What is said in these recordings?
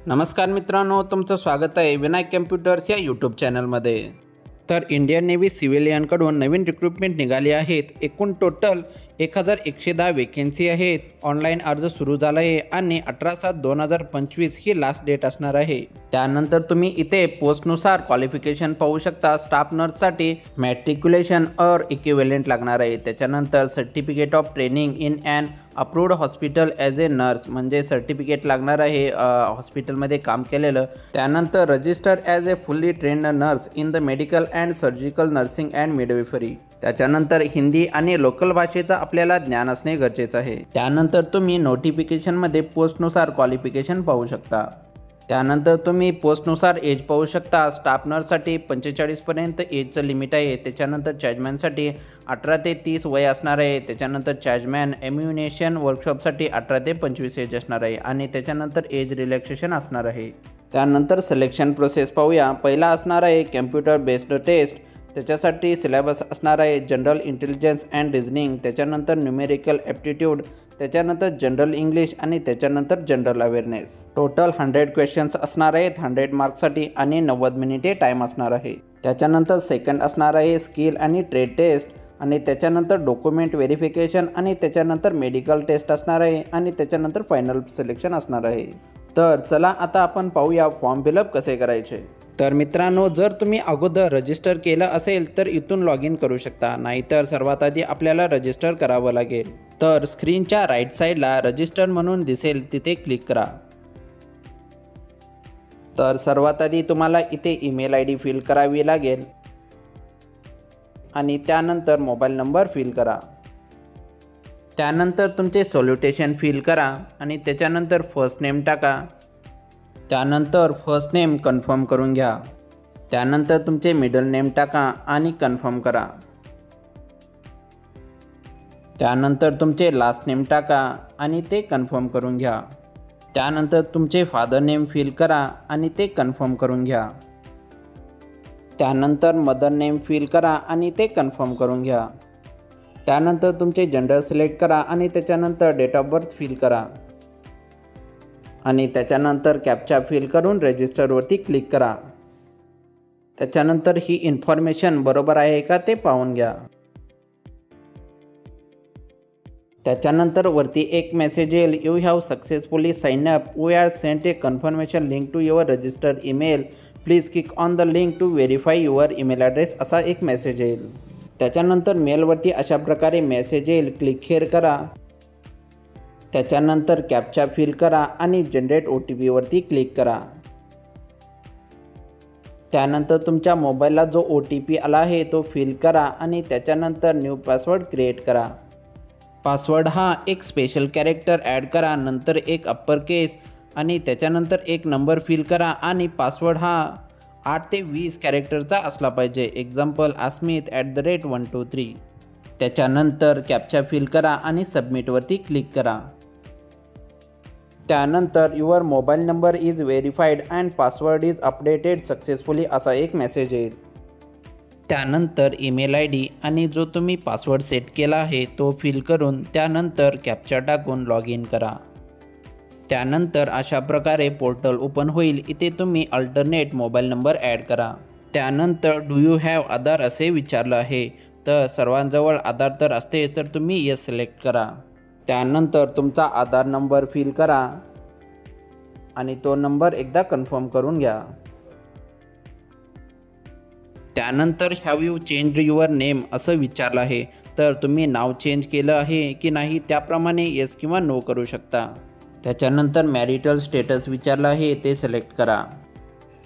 नमस्कार मित्रांनो, तुमचं स्वागत आहे विनायक कम्प्युटर्स या यूट्यूब चॅनलमध्ये। तर इंडियन नेव्ही सिव्हिलियनकडून नवीन रिक्रुटमेंट निघाली आहेत। एकूण टोटल 1110 वेकेन्सी आहेत। ऑनलाईन अर्ज सुरू झाला आहे आणि 18/7/2025 ही लास्ट डेट असणार आहे। त्यानंतर तुम्ही इथे पोस्टनुसार क्वालिफिकेशन पाहू शकता। स्टाफ नर्ससाठी मॅट्रिक्युलेशन और इक्विव्हॅलेंट लागणार आहे। त्याच्यानंतर certificate of training in an approved hospital as a nurse म्हणजे सर्टिफिकेट लागणार आहे हॉस्पिटलमध्ये काम केलेलं। त्यानंतर registered as a fully trained nurse in the medical and surgical nursing and midwifery. त्याच्यानंतर हिंदी आणि लोकल भाषेचा आपल्याला ज्ञान असणे गरजेचं आहे। त्यानंतर तुम्ही नोटिफिकेशनमध्ये पोस्टनुसार क्वालिफिकेशन पाहू शकता। त्यानंतर तुम्ही पोस्टनुसार एज पाहू शकता। स्टाफ नर्ससाठी 45 पर्यंत एजचं लिमिट आहे। त्याच्यानंतर चार्जमॅनसाठी 18 ते 30 वय असणार आहे। त्याच्यानंतर चार्जमॅन एम्युनेशन वर्कशॉपसाठी 18 ते 25 एज असणार आहे आणि त्याच्यानंतर एज रिलॅक्सेशन असणार आहे। त्यानंतर सिलेक्शन प्रोसेस पाहूया। पहिला असणार आहे कम्प्युटर बेस्ड टेस्ट। त्याच्यासाठी सिलेबस असणार आहे जनरल इंटेलिजन्स अँड रिझनिंग, त्याच्यानंतर न्यूमेरिकल ॲप्टिट्यूड, त्याच्यानंतर जनरल इंग्लिश आणि त्याच्यानंतर जनरल अवेअरनेस। टोटल 100 क्वेश्चन्स असणार आहेत 100 मार्क्ससाठी आणि 90 मिनिटे टाईम असणार आहे। त्याच्यानंतर सेकंड असणार आहे स्किल आणि ट्रेड टेस्ट आणि त्याच्यानंतर डॉक्युमेंट व्हेरिफिकेशन आणि त्याच्यानंतर मेडिकल टेस्ट असणार आहे आणि त्याच्यानंतर फायनल सिलेक्शन असणार आहे। तर चला आता आपण पाहूया फॉर्म फिलअप कसे करायचे। तर मित्रांनो, जर तुम्ही अगोदर रजिस्टर केलं असेल तर इथून लॉग इन करू शकता, नाहीतर सर्वात आधी आपल्याला रजिस्टर करावं लागेल। तर स्क्रीनच्या राईट साईडला रजिस्टर म्हणून दिसेल तिथे क्लिक करा। तर सर्वात आधी तुम्हाला इथे ईमेल ID फिल करावी लागेल आणि त्यानंतर मोबाईल नंबर फिल करा। त्यानंतर तुमचे सॉल्युटेशन फिल करा आणि त्याच्यानंतर फर्स्ट नेम टाका। त्यानंतर फर्स्ट नेम कन्फर्म करून घ्या। त्यानंतर तुमचे मिडल नेम टाका आणि कन्फर्म करा। त्यानंतर तुमचे लास्ट नेम टाका आणि ते कन्फर्म करून घ्या। त्यानंतर तुमचे फादर नेम फिल करा आणि ते कन्फर्म करून घ्या। त्यानंतर मदर नेम फिल करा आणि ते कन्फर्म करून घ्या। त्यानंतर तुमचे जेंडर सिलेक्ट करा आणि त्याच्यानंतर डेट ऑफ बर्थ फिल करा आणि त्याच्यानंतर कॅप्चा फिल करून रजिस्टरवरती क्लिक करा। त्याच्यानंतर ही इन्फॉर्मेशन बरोबर आहे का ते पाहून घ्या। त्याच्यानंतर वरती एक मेसेज येईल, you have successfully sign up, we are sent a confirmation link to your registered email, please click on the link to verify your email address असा एक मेसेज येईल। त्याच्यानंतर मेलवरती अशा प्रकारे मेसेज येईल, क्लिक हिअर करा। त्याच्यानंतर कॅप्चा फिल करा आणि जनरेट OTP वरती क्लिक करा। त्यानंतर तुमच्या मोबाईलला जो OTP आला आहे तो फिल करा आणि त्याच्यानंतर न्यू पासवर्ड क्रिएट करा। पासवर्ड हा एक स्पेशल कॅरेक्टर ॲड करा, नंतर एक अप्पर केस आणि त्याच्यानंतर एक नंबर फिल करा आणि पासवर्ड हा 8 ते 20 कॅरेक्टरचा असला पाहिजे। Example asmith@123। त्याच्यानंतर कॅप्चा फिल करा आणि सबमिटवरती क्लिक करा। त्यानंतर your mobile number is verified and password is updated successfully असा एक मेसेज येईल। त्यानंतर ईमेल ID आणि जो तुम्ही पासवर्ड सेट केला आहे तो फिल करून त्यानंतर कॅप्चा टाकून लॉग इन करा। त्यानंतर अशा प्रकारे पोर्टल ओपन होईल। इथे तुम्ही अल्टरनेट मोबाईल नंबर ॲड करा। त्यानंतर डू यू हॅव आधार असे विचारलं आहे, तर सर्वांजवळ आधार तर असते तर तुम्ही येस सिलेक्ट करा। त्यानंतर तुमचा आधार नंबर फिल करा आणि तो नंबर एकदा कन्फर्म करून घ्या। त्यानंतर have you changed your name असं विचारलं आहे, तर तुम्ही नाव चेंज केलं आहे की नाही त्याप्रमाणे येस किंवा नो करू शकता। त्याच्यानंतर मॅरिटल स्टेटस विचारलं आहे ते सिलेक्ट करा।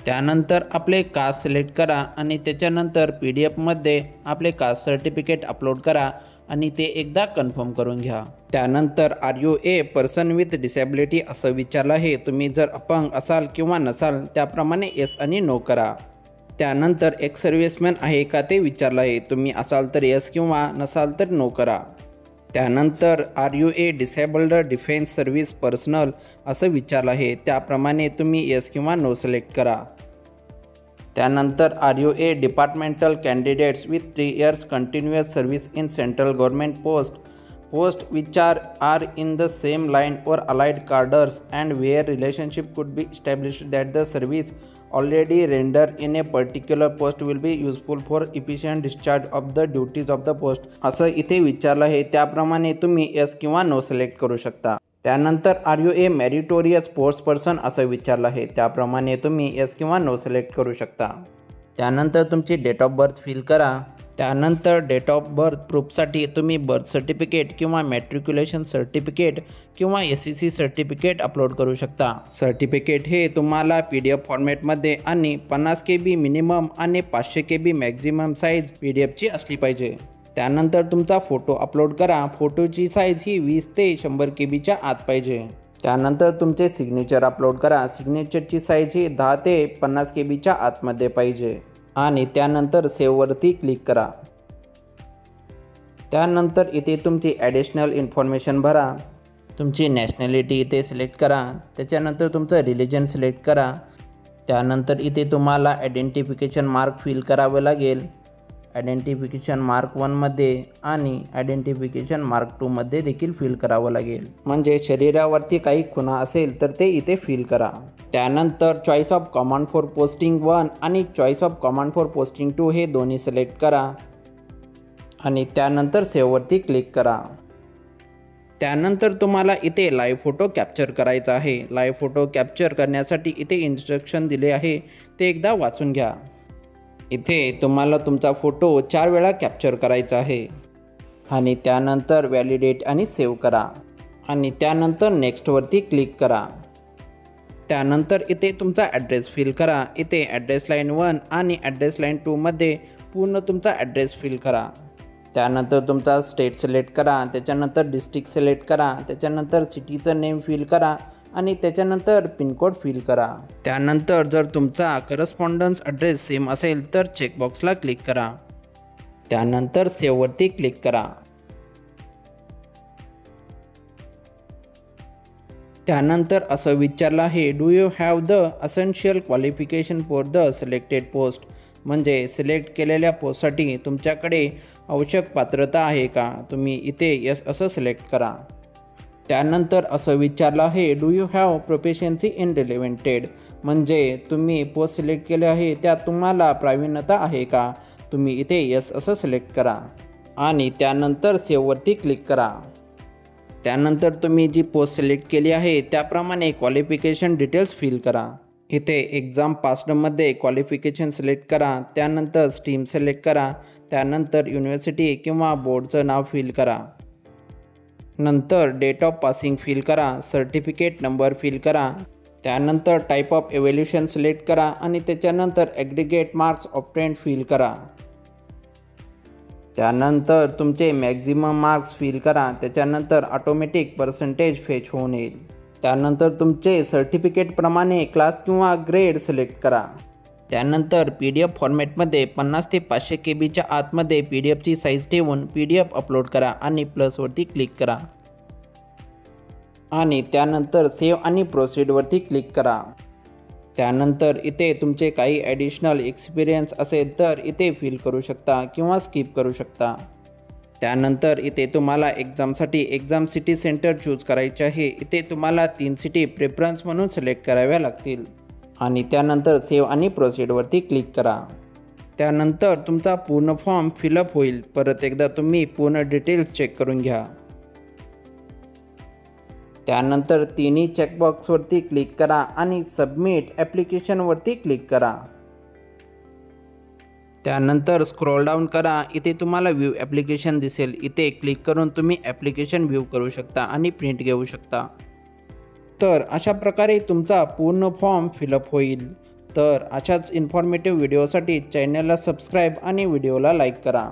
त्यानंतर आपले कास्ट सिलेक्ट करा आणि त्याच्यानंतर PDF मध्ये आपले कास्ट सर्टिफिकेट अपलोड करा आणि ते एकदा कन्फर्म करून घ्या। त्यानंतर are you a person with disability असं विचारलं आहे, तुम्ही जर अपंग असाल किंवा नसाल त्याप्रमाणे येस आणि नो करा। त्यानंतर एक सर्व्हिसमॅन आहे का ते विचारलं आहे, तुम्ही असाल तर येस किंवा नसाल तर नो करा। त्यानंतर are you a disabled defence service personal असं विचारलं आहे, त्याप्रमाणे तुम्ही येस किंवा नो सिलेक्ट करा। त्यानंतर are you a departmental candidates with 3 years continuous service in central government post posts which are in the same line or allied cadres and where relationship could be established that the service already rendered in a particular post will be useful for efficient discharge of the duties of the post असं इथे विचारलं आहे। त्याप्रमाणे तुम्ही yes किंवा no select करू शकता। त्यानंतर are you a meritorious sports person असं विचारलं आहे। त्याप्रमाणे तुम्ही यस किंवा नो सिलेक्ट करू शकता। त्यानंतर तुमची डेट ऑफ बर्थ फिल करा। त्यानंतर डेट ऑफ बर्थ प्रूफसाठी तुम्ही बर्थ सर्टिफिकेट किंवा मॅट्रिक्युलेशन सर्टिफिकेट किंवा SSC सर्टिफिकेट अपलोड करू शकता। सर्टिफिकेट हे तुम्हाला PDF फॉर्मॅटमध्ये आणि 50 KB मिनिमम आणि 500 KB मॅक्झिमम साईज PDFची असली पाहिजे। त्यानंतर तुमचा फोटो अपलोड करा। फोटोची साईज ही 20 ते 100 KBच्या आत पाहिजे। त्यानंतर तुमचे सिग्नेचर अपलोड करा। सिग्नेचरची साईज ही 10 ते 50 KBच्या आतमध्ये पाहिजे आणि त्यानंतर सेव्हवरती क्लिक करा। त्यानंतर इथे तुमची ॲडिशनल इन्फॉर्मेशन भरा। तुमची नॅशनॅलिटी इथे सिलेक्ट करा। त्याच्यानंतर तुमचं रिलिजन सिलेक्ट करा। त्यानंतर इथे तुम्हाला आयडेंटिफिकेशन मार्क फिल करावं लागेल। आयडेंटिफिकेशन मार्क 1मध्ये आणि आयडेंटिफिकेशन मार्क 2मध्ये देखील फिल करावं लागेल। म्हणजे शरीरावरती काही खुणा असेल तर ते इथे फिल करा। त्यानंतर choice of command for posting 1 आणि choice of command for posting 2 हे दोन्ही सिलेक्ट करा आणि त्यानंतर सेव्हवरती क्लिक करा। त्यानंतर तुम्हाला इथे लाईव्ह फोटो कॅप्चर करायचा आहे। लाईव्ह फोटो कॅप्चर करण्यासाठी इथे इन्स्ट्रक्शन दिले आहे, ते एकदा वाचून घ्या। इथे तुम्हाला तुमचा फोटो 4 वेळा कॅप्चर करायचा आहे आणि त्यानंतर व्हॅलिडेट आणि सेव्ह करा आणि त्यानंतर नेक्स्टवरती क्लिक करा। त्यानंतर इथे तुमचा ॲड्रेस फिल करा। इथे ॲड्रेस लाईन 1 आणि ॲड्रेस लाईन 2मध्ये पूर्ण तुमचा ॲड्रेस फिल करा। त्यानंतर तुमचा स्टेट सिलेक्ट करा। त्याच्यानंतर डिस्ट्रिक्ट सिलेक्ट करा। त्याच्यानंतर सिटीचं नेम फिल करा आणि त्याच्यानंतर पिनकोड फिल करा। त्यानंतर जर तुमचा करस्पॉन्डन्स ॲड्रेस सेम असेल तर चेकबॉक्सला क्लिक करा। त्यानंतर सेव्हवरती क्लिक करा। त्यानंतर असं विचारलं आहे, do you have the essential qualification for the selected post, म्हणजे सिलेक्ट केलेल्या पोस्टसाठी तुमच्याकडे आवश्यक पात्रता आहे का? तुम्ही इथे यस असं सिलेक्ट करा। त्यानंतर असं विचारलं आहे, do you have proficiency in relevanted, म्हणजे तुम्ही पोस्ट सिलेक्ट केले आहे त्यात तुम्हाला प्रावीण्यता आहे का? तुम्ही इथे यस असं सिलेक्ट करा आणि त्यानंतर सेव्हवरती क्लिक करा। त्यानंतर तुम्ही जी पोस्ट सिलेक्ट केली आहे त्याप्रमाणे क्वालिफिकेशन डिटेल्स फिल करा। इथे एक्झाम पासडमध्ये क्वालिफिकेशन सिलेक्ट करा। त्यानंतर स्ट्रीम सिलेक्ट करा। त्यानंतर युनिव्हर्सिटी किंवा बोर्डचं नाव फिल करा। नंतर डेट ऑफ पासिंग फिल करा। सर्टिफिकेट नंबर फिल करा। त्यानंतर टाईप ऑफ एव्हॅल्युएशन सिलेक्ट करा आणि त्याच्यानंतर ॲग्रिगेट मार्क्स ऑब्टेन्ड फिल करा। त्यानंतर तुमचे मॅक्झिमम मार्क्स फिल करा। त्याच्यानंतर ऑटोमॅटिक पर्सेंटेज फेच होऊन येईल। त्यानंतर तुमचे सर्टिफिकेटप्रमाणे क्लास किंवा ग्रेड सिलेक्ट करा। त्यानंतर PDF फॉर्मॅटमध्ये 50 ते 500 KBच्या आतमध्ये PDFची साईज ठेवून PDF अपलोड करा आणि प्लसवरती क्लिक करा आणि त्यानंतर सेव्ह आणि प्रोसीडवरती क्लिक करा। त्यानंतर इथे तुमचे काही ॲडिशनल एक्सपिरियन्स असेल तर इथे फिल करू शकता किंवा स्किप करू शकता। त्यानंतर इथे तुम्हाला एक्झामसाठी एक्झाम सिटी सेंटर चूज करायचे आहे। इथे तुम्हाला 3 सिटी प्रेफरन्स म्हणून सिलेक्ट कराव्या लागतील आणि त्यानंतर सेव्ह आणि प्रोसीडवरती क्लिक करा। त्यानंतर तुमचा पूर्ण फॉर्म फिलअप होईल। परत एकदा तुम्ही पूर्ण डिटेल्स चेक करून घ्या। त्यानंतर तिन्ही चेकबॉक्सवरती क्लिक करा आणि सबमिट ॲप्लिकेशनवरती क्लिक करा। त्यानंतर स्क्रॉल डाऊन करा। इथे तुम्हाला व्ह्यू ॲप्लिकेशन दिसेल। इथे क्लिक करून तुम्ही ॲप्लिकेशन व्ह्यू करू शकता आणि प्रिंट घेऊ शकता। तर अशा प्रकारे तुमचा पूर्ण फॉर्म फिलअप होईल। तर अशाच इन्फॉर्मेटिव्ह व्हिडिओसाठी चॅनलला सबस्क्राईब आणि व्हिडिओला लाईक करा।